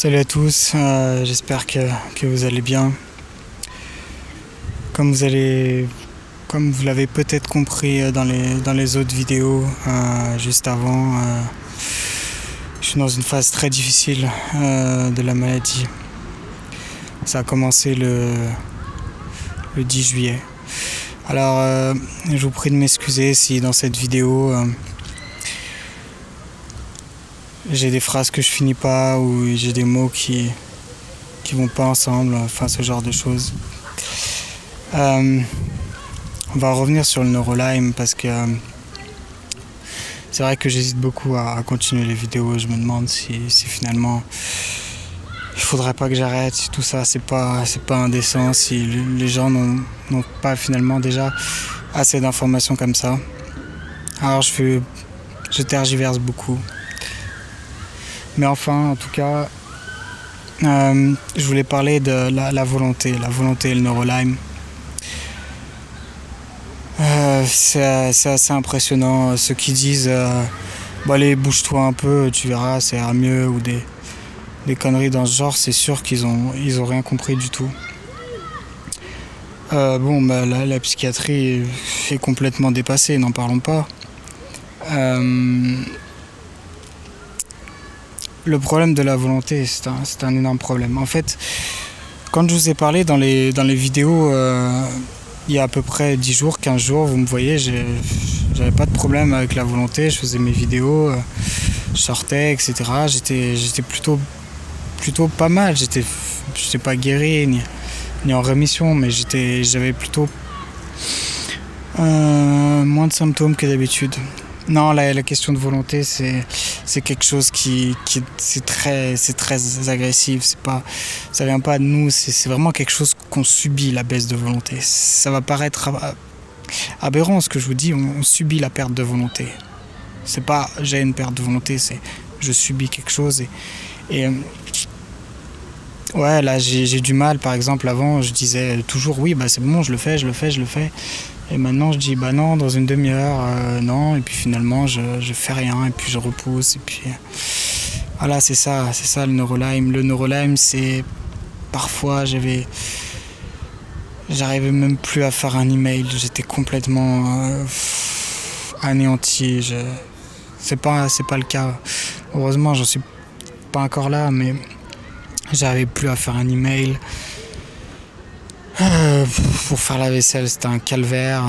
Salut à tous, j'espère que vous allez bien. Comme vous l'avez peut-être compris dans les autres vidéos juste avant, je suis dans une phase très difficile de la maladie. Ça a commencé le 10 juillet. Alors, je vous prie de m'excuser si dans cette vidéo j'ai des phrases que je finis pas ou j'ai des mots qui vont pas ensemble, enfin ce genre de choses. On va revenir sur le NeuroLime parce que c'est vrai que j'hésite beaucoup à continuer les vidéos. Je me demande si finalement il faudrait pas que j'arrête, si tout ça c'est pas indécent, si les gens n'ont pas finalement déjà assez d'informations comme ça. Alors je tergiverse beaucoup. Mais enfin, en tout cas, je voulais parler de la volonté et le NeuroLime. C'est assez impressionnant. Ceux qui disent allez, bouge-toi un peu, tu verras, ça ira mieux, ou des conneries dans ce genre, c'est sûr qu'ils ont rien compris du tout. La psychiatrie est complètement dépassée, n'en parlons pas. Le problème de la volonté, c'est un énorme problème. En fait, quand je vous ai parlé dans les vidéos, il y a à peu près 10 jours, 15 jours, vous me voyez, j'avais pas de problème avec la volonté, je faisais mes vidéos, je sortais, etc. J'étais plutôt pas mal, j'étais pas guéri ni en rémission, mais j'avais plutôt moins de symptômes que d'habitude. Non, la question de volonté, c'est quelque chose qui c'est très agressif. Ça vient pas de nous. C'est vraiment quelque chose qu'on subit, la baisse de volonté. Ça va paraître aberrant ce que je vous dis. On subit la perte de volonté. C'est pas j'ai une perte de volonté, c'est je subis quelque chose et ouais, là j'ai du mal. Par exemple, avant je disais toujours oui, c'est bon, je le fais. Et maintenant je dis non, dans une demi-heure, non, et puis finalement je fais rien, et puis je repousse, et puis voilà, c'est ça le NeuroLime. Le NeuroLime, c'est parfois j'arrivais même plus à faire un email, j'étais complètement anéanti. C'est pas le cas. Heureusement, j'en suis pas encore là, mais j'arrivais plus à faire un email. Pour faire la vaisselle, c'était un calvaire.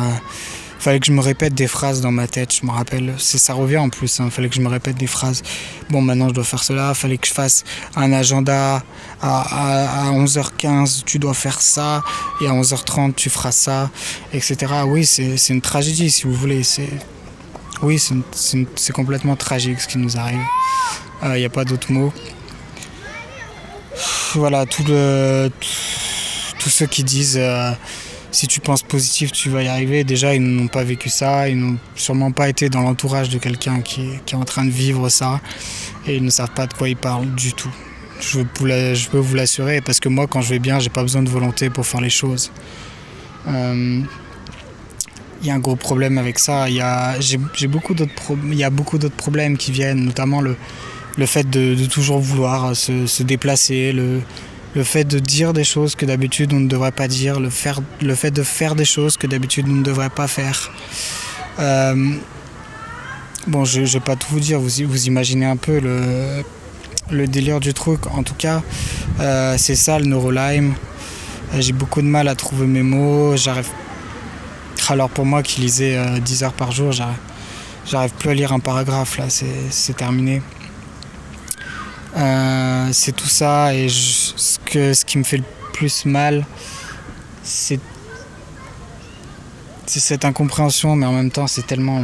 Fallait que je me répète des phrases dans ma tête, je me rappelle. Ça revient en plus, fallait que je me répète des phrases. Bon, maintenant je dois faire cela, fallait que je fasse un agenda. À 11h15, tu dois faire ça, et à 11h30, tu feras ça, etc. Oui, c'est une tragédie, si vous voulez. C'est complètement tragique ce qui nous arrive. Il n'y a pas d'autre mot. Voilà, tous ceux qui disent si tu penses positif tu vas y arriver, déjà ils n'ont pas vécu ça, ils n'ont sûrement pas été dans l'entourage de quelqu'un qui est en train de vivre ça, et ils ne savent pas de quoi ils parlent du tout. Je peux vous l'assurer, parce que moi quand je vais bien, j'ai pas besoin de volonté pour faire les choses. Il y a un gros problème avec ça. Il y a beaucoup d'autres problèmes qui viennent, notamment le fait de toujours vouloir se déplacer, le fait de dire des choses que d'habitude on ne devrait pas dire, le fait de faire des choses que d'habitude on ne devrait pas faire. Je vais pas tout vous dire, vous imaginez un peu le délire du truc. En tout cas, c'est ça le NeuroLime. J'ai beaucoup de mal à trouver mes mots. Alors pour moi qui lisais 10 heures par jour, j'arrive plus à lire un paragraphe là, c'est terminé. C'est tout ça, et ce qui me fait le plus mal, c'est cette incompréhension, mais en même temps c'est tellement...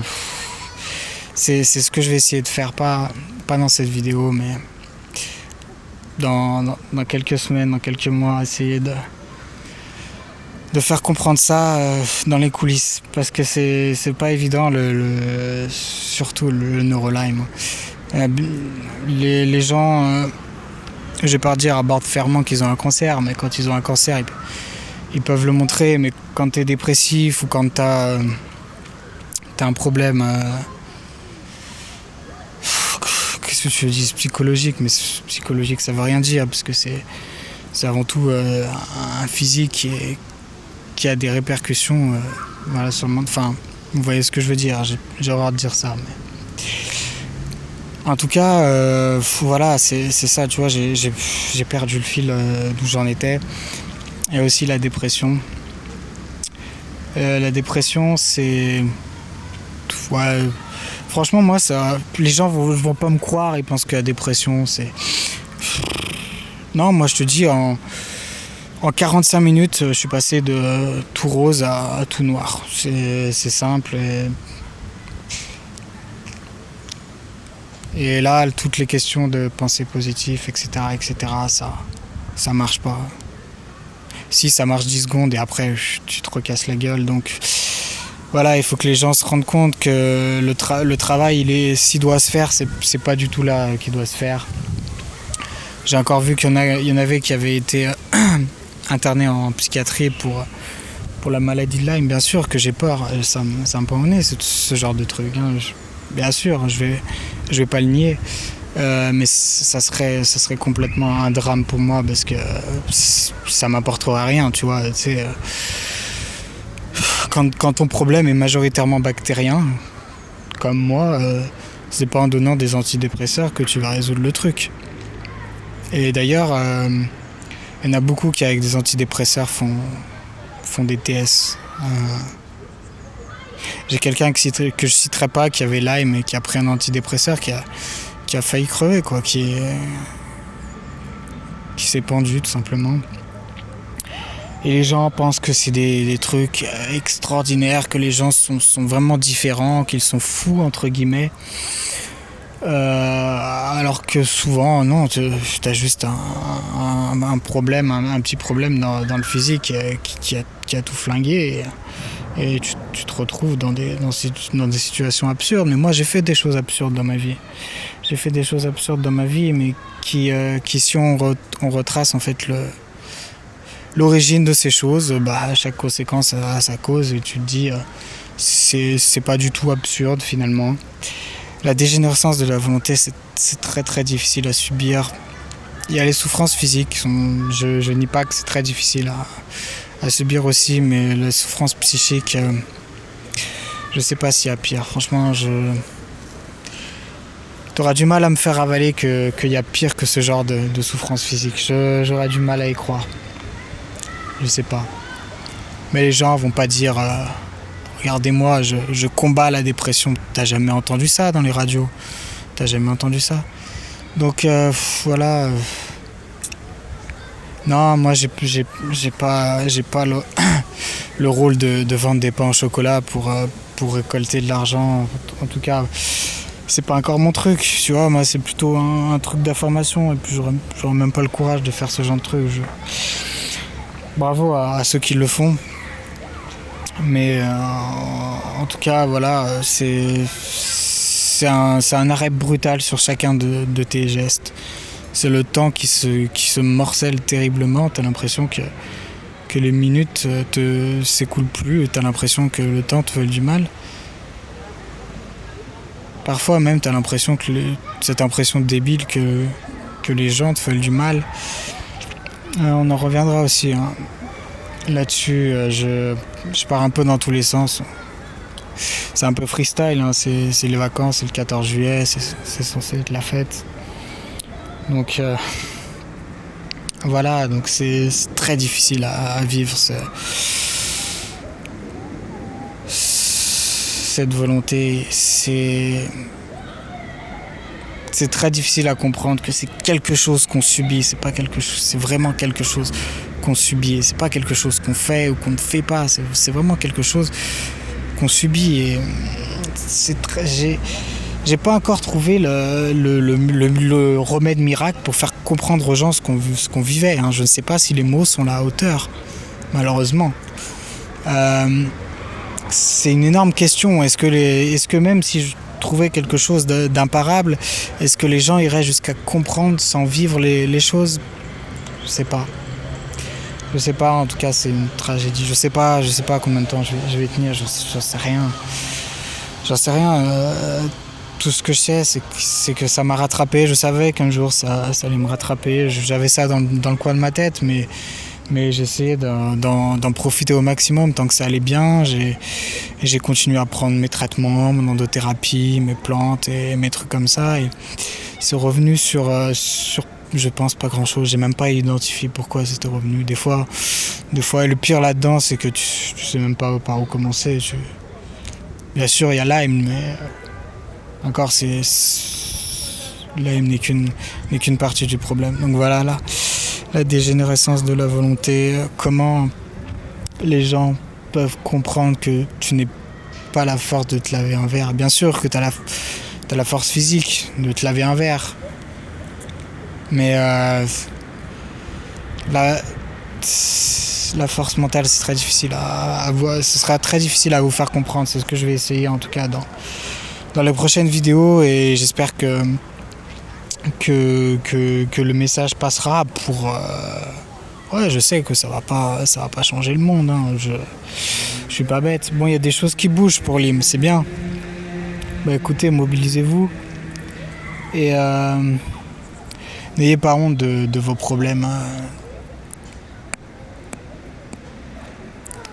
C'est ce que je vais essayer de faire, pas dans cette vidéo, mais dans quelques semaines, dans quelques mois, essayer de faire comprendre ça dans les coulisses, parce que c'est pas évident, surtout le NeuroLime. Les gens, je vais pas dire à bord de ferment qu'ils ont un cancer, mais quand ils ont un cancer, ils peuvent le montrer. Mais quand tu es dépressif ou quand tu as un problème qu'est-ce que tu dis psychologique, mais psychologique ça veut rien dire parce que c'est avant tout un physique qui a des répercussions voilà, sur le monde. Enfin, vous voyez ce que je veux dire, j'ai horreur de dire ça. Mais... En tout cas, voilà, c'est ça, tu vois, j'ai perdu le fil d'où j'en étais. Et aussi la dépression. La dépression, c'est... Ouais, franchement, moi, ça, les gens vont pas me croire, ils pensent que la dépression, c'est... Non, moi, je te dis, en 45 minutes, je suis passé de tout rose à tout noir. C'est simple. Et là, toutes les questions de pensée positive, etc., ça marche pas. Si, ça marche 10 secondes et après, tu te recasses la gueule. Donc, voilà, il faut que les gens se rendent compte que le travail, s'il doit se faire, c'est pas du tout là qu'il doit se faire. J'ai encore vu qu'il y en avait qui avaient été internés en psychiatrie pour la maladie de Lyme. Bien sûr que j'ai peur, ça me prend au nez, ce genre de truc. Hein. Bien sûr, je vais pas le nier, mais ça serait complètement un drame pour moi parce que ça m'apporterait rien, tu vois. Tu sais, quand ton problème est majoritairement bactérien, comme moi, c'est pas en donnant des antidépresseurs que tu vas résoudre le truc. Et d'ailleurs, il y en a beaucoup qui avec des antidépresseurs font des TS. J'ai quelqu'un que je citerai pas qui avait Lyme et qui a pris un antidépresseur qui a failli crever, quoi, qui s'est pendu tout simplement. Et les gens pensent que c'est des trucs extraordinaires, que les gens sont vraiment différents, qu'ils sont fous entre guillemets. Alors que souvent, non, tu as juste un problème, un petit problème dans le physique qui a tout flingué. Et tu te retrouves dans des situations absurdes. Mais moi, j'ai fait des choses absurdes dans ma vie. Mais qui si on retrace en fait l'origine de ces choses, bah, chaque conséquence a sa cause. Et tu te dis, c'est pas du tout absurde finalement. La dégénérescence de la volonté, c'est très très difficile à subir. Il y a les souffrances physiques. Je nie pas que c'est très difficile à subir aussi, mais les souffrances psychiques, je sais pas s'il y a pire. Franchement, t'auras du mal à me faire avaler qu'il y a pire que ce genre de souffrance physique. J'aurais du mal à y croire. Je sais pas. Mais les gens vont pas dire regardez-moi, je combats la dépression. T'as jamais entendu ça dans les radios? T'as jamais entendu ça? Donc voilà. Non, moi j'ai pas le rôle de vendre des pains au chocolat pour récolter de l'argent. En tout cas, c'est pas encore mon truc, tu vois. Moi, c'est plutôt un truc d'information et puis j'aurais même pas le courage de faire ce genre de truc. Bravo à ceux qui le font. Mais en tout cas, voilà, c'est un arrêt brutal sur chacun de tes gestes. C'est le temps qui se morcelle terriblement. T'as l'impression que les minutes s'écoulent plus. T'as l'impression que le temps te fait du mal. Parfois même, t'as l'impression que cette impression débile que les gens te font du mal. On en reviendra aussi. Hein. Là-dessus, je pars un peu dans tous les sens. C'est un peu freestyle. Hein. C'est les vacances, c'est le 14 juillet, c'est censé être la fête. Donc voilà, donc c'est très difficile à vivre cette volonté. C'est très difficile à comprendre que c'est quelque chose qu'on subit, c'est pas quelque chose, c'est vraiment quelque chose qu'on subit. C'est pas quelque chose qu'on fait ou qu'on ne fait pas, c'est vraiment quelque chose qu'on subit. Et j'ai pas encore trouvé le remède miracle pour faire comprendre aux gens ce qu'on vivait. Hein. Je ne sais pas si les mots sont à la hauteur, malheureusement. C'est une énorme question. Est-ce que même si je trouvais quelque chose d'imparable, est-ce que les gens iraient jusqu'à comprendre sans vivre les choses? Je sais pas. Je sais pas. En tout cas, c'est une tragédie. Je sais pas combien de temps je vais tenir. J'en sais rien. tout ce que je sais, c'est que ça m'a rattrapé. Je savais qu'un jour ça allait me rattraper. J'avais ça dans le coin de ma tête, mais j'essayais d'en profiter au maximum tant que ça allait bien. J'ai continué à prendre mes traitements, mon endothérapie, mes plantes et mes trucs comme ça. Et c'est revenu sur je pense pas grand chose. J'ai même pas identifié pourquoi c'était revenu. Des fois, le pire là-dedans, c'est que tu sais même pas par où commencer. Bien sûr, il y a Lyme, mais encore, Lyme n'est qu'une partie du problème. Donc voilà, là, la dégénérescence de la volonté, comment les gens peuvent comprendre que tu n'es pas la force de te laver un verre. Bien sûr que tu as la force physique de te laver un verre, mais la force mentale, c'est très difficile à voir. Ce sera très difficile à vous faire comprendre. C'est ce que je vais essayer en tout cas dans les prochaines vidéos, et j'espère que le message passera pour ouais, je sais que ça va pas changer le monde, hein. Je suis pas bête. Bon, il y a des choses qui bougent pour Lyme, c'est bien. Bah écoutez, mobilisez-vous et n'ayez pas honte de vos problèmes, hein.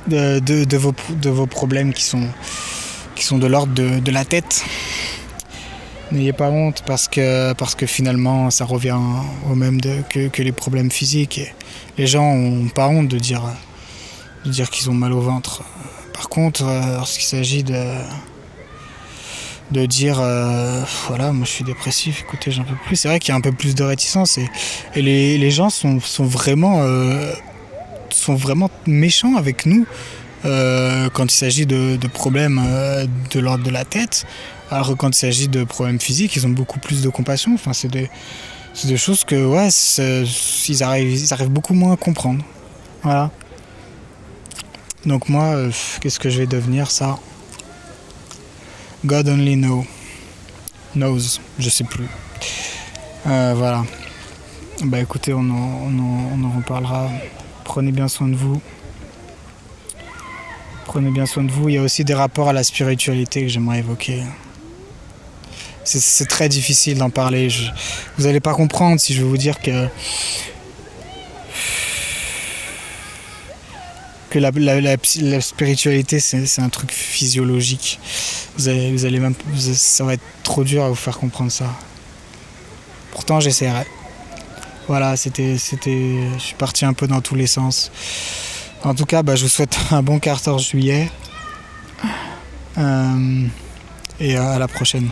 De vos problèmes qui sont de l'ordre de la tête. N'ayez pas honte parce que finalement ça revient au même que les problèmes physiques. Et les gens n'ont pas honte de dire qu'ils ont mal au ventre. Par contre, lorsqu'il s'agit de dire voilà, moi je suis dépressif, écoutez, j'en peux plus, c'est vrai qu'il y a un peu plus de réticence et les gens sont vraiment méchants avec nous quand il s'agit de problèmes de l'ordre de la tête. Alors que quand il s'agit de problèmes physiques, ils ont beaucoup plus de compassion. Enfin, c'est des choses que ouais, ils arrivent beaucoup moins à comprendre. Voilà. Donc moi, qu'est-ce que je vais devenir, ça? God only knows, je sais plus. Voilà. Bah écoutez, on en reparlera. Prenez bien soin de vous. Prenez bien soin de vous. Il y a aussi des rapports à la spiritualité que j'aimerais évoquer. C'est très difficile d'en parler. Vous n'allez pas comprendre si je vais vous dire que la spiritualité, c'est un truc physiologique. Ça va être trop dur à vous faire comprendre ça. Pourtant, j'essaierai. Voilà, je suis parti un peu dans tous les sens. En tout cas, je vous souhaite un bon 14 juillet. Et à la prochaine.